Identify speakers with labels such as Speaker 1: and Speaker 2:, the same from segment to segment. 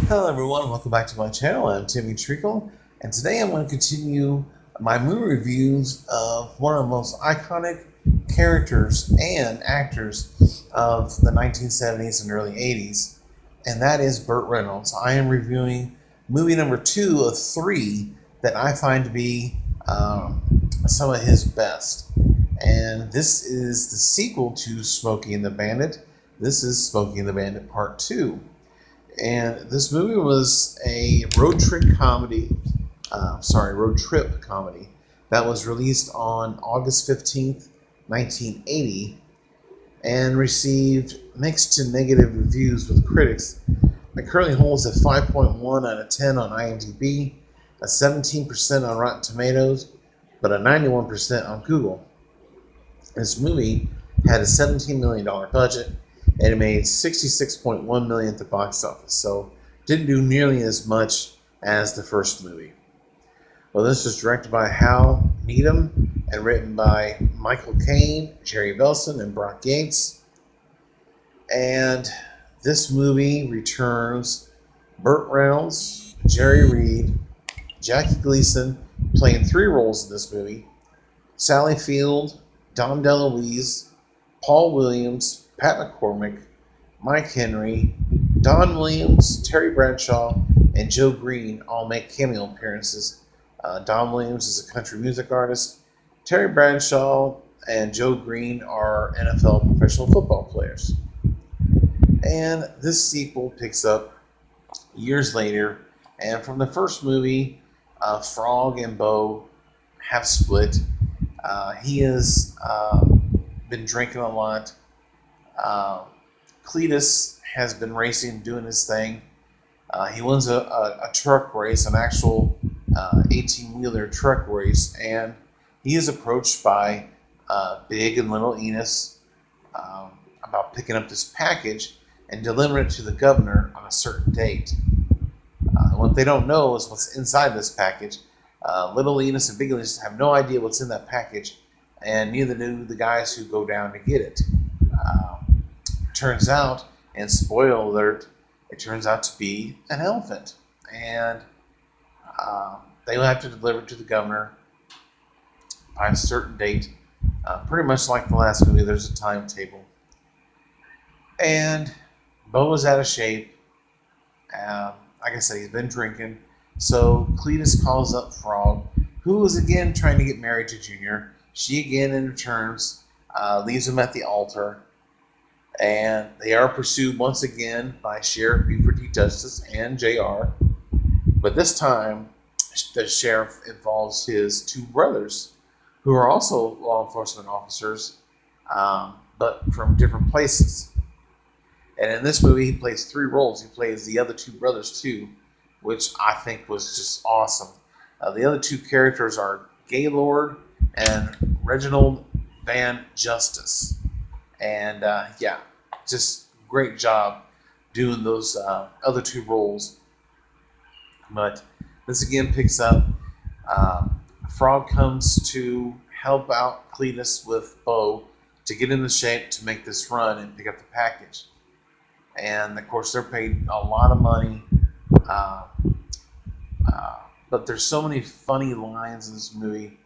Speaker 1: Hello everyone, welcome back to my channel. I'm Timmy Treacle, and today I'm going to continue my movie reviews of one of the most iconic characters and actors of the 1970s and early 80s, and that is Burt Reynolds. I am reviewing movie number 2 of 3 that I find to be some of his best. And this is the sequel to Smokey and the Bandit. This is Smokey and the Bandit Part 2. And this movie was a road trip comedy. Road trip comedy that was released on August 15th, 1980, and received mixed to negative reviews with critics. It currently holds a 5.1 out of 10 on IMDb, a 17% on Rotten Tomatoes, but a 91% on Google. This movie had a $17 million budget, and it made $66.1 million at the box office, so didn't do nearly as much as the first movie. Well, this was directed by Hal Needham and written by Michael Caine, Jerry Belson, and Brock Yates. And this movie returns Burt Reynolds, Jerry Reed, Jackie Gleason, playing 3 roles in this movie, Sally Field, Dom DeLuise, Paul Williams, Pat McCormick, Mike Henry, Don Williams, Terry Bradshaw, and Joe Green all make cameo appearances. Don Williams is a country music artist. Terry Bradshaw and Joe Green are NFL professional football players. And this sequel picks up years later, and from the first movie, Frog and Bo have split. He has been drinking a lot. Cletus has been racing, doing his thing. He wins a truck race, an actual 18-wheeler truck race, and he is approached by Big and Little Enos about picking up this package and delivering it to the governor on a certain date. What they don't know is what's inside this package. Little Enos and Big Enos have no idea what's in that package, and neither do the guys who go down to get it. Turns out, and spoiler alert, it turns out to be an elephant, and they will have to deliver it to the governor by a certain date. Pretty much like the last movie, there's a timetable. And Bo is out of shape. Like I said, he's been drinking. So Cletus calls up Frog, who is again trying to get married to Junior. She again, in returns, leaves him at the altar. And they are pursued once again by Sheriff Buford D. Justice and JR. But this time, the sheriff involves his 2 brothers, who are also law enforcement officers, but from different places. And in this movie, he plays 3 roles. He plays the other 2 brothers too, which I think was just awesome. The other 2 characters are Gaylord and Reginald Van Justice. And just great job doing those other 2 roles. But this again picks up. Frog comes to help out Cletus with Bo to get into shape to make this run and pick up the package. And of course, they're paid a lot of money. But there's so many funny lines in this movie.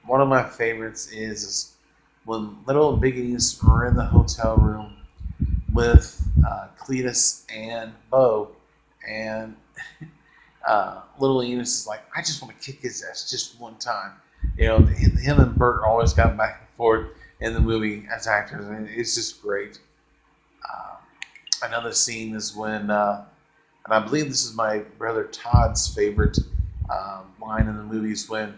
Speaker 1: One of my favorites is when Little and Big Enos are in the hotel room with Cletus and Bo, and Little Enos is like, I just want to kick his ass just one time. You know, him and Burt always got back and forth in the movie as actors, and it's just great. Another scene is when, and I believe this is my brother Todd's favorite line in the movie, is when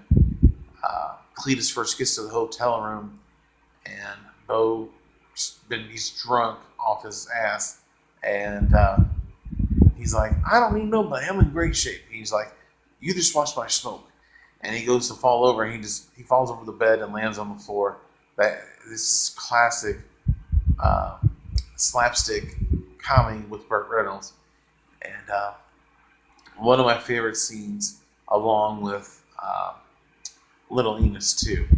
Speaker 1: Cletus first gets to the hotel room, and he's drunk off his ass, and he's like, I don't need nobody, I'm in great shape. He's like, you just watch my smoke. And he goes to fall over, and he falls over the bed and lands on the floor. This is classic slapstick comedy with Burt Reynolds. And one of my favorite scenes, along with Little Enos too.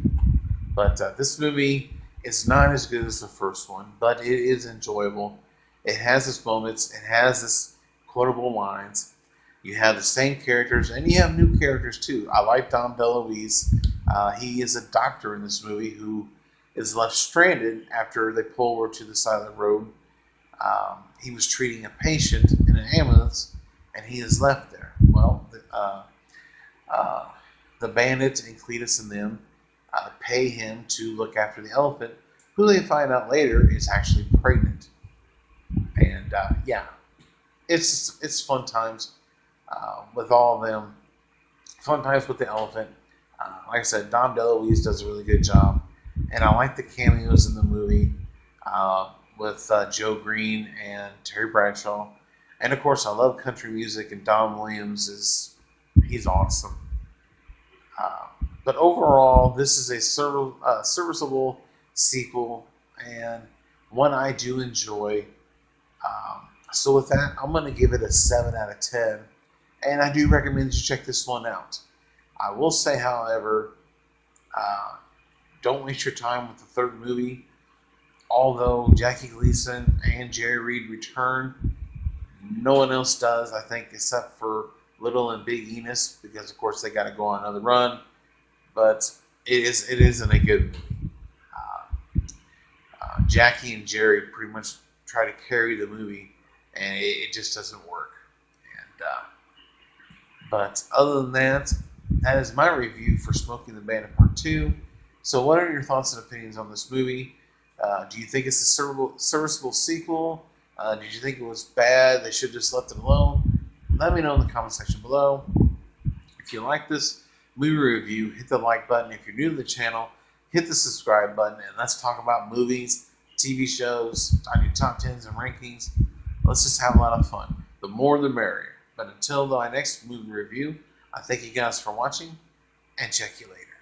Speaker 1: But this movie is not as good as the first one, but it is enjoyable. It has its moments. It has this quotable lines. You have the same characters, and you have new characters too. I like Dom DeLuise. He is a doctor in this movie who is left stranded after they pull over to the side of the road. He was treating a patient in an ambulance, and he is left there. Well, the bandit and Cletus and them pay him to look after the elephant, who they find out later is actually pregnant. And yeah, it's fun times with all of them. Fun times with the elephant. Like I said, Dom DeLuise does a really good job, and I like the cameos in the movie with Joe Green and Terry Bradshaw, and of course I love country music, and Don Williams he's awesome. But overall, this is a serviceable sequel and one I do enjoy. So with that, I'm going to give it a 7 out of 10. And I do recommend you check this one out. I will say, however, don't waste your time with the third movie. Although Jackie Gleason and Jerry Reed return, no one else does, I think, except for Little and Big Enos, because of course they got to go on another run. But it isn't a good movie. Jackie and Jerry pretty much try to carry the movie, and it just doesn't work. And but other than that, that is my review for Smokey and the Bandit Part 2. So what are your thoughts and opinions on this movie? Do you think it's a serviceable sequel? Did you think it was bad? They should have just left it alone? Let me know in the comment section below. If you like this movie review, hit the like button. If you're new to the channel, hit the subscribe button, and let's talk about movies, TV shows. I do top 10s and rankings. Let's just have a lot of fun. The more the merrier. But until my next movie review, I thank you guys for watching, and check you later.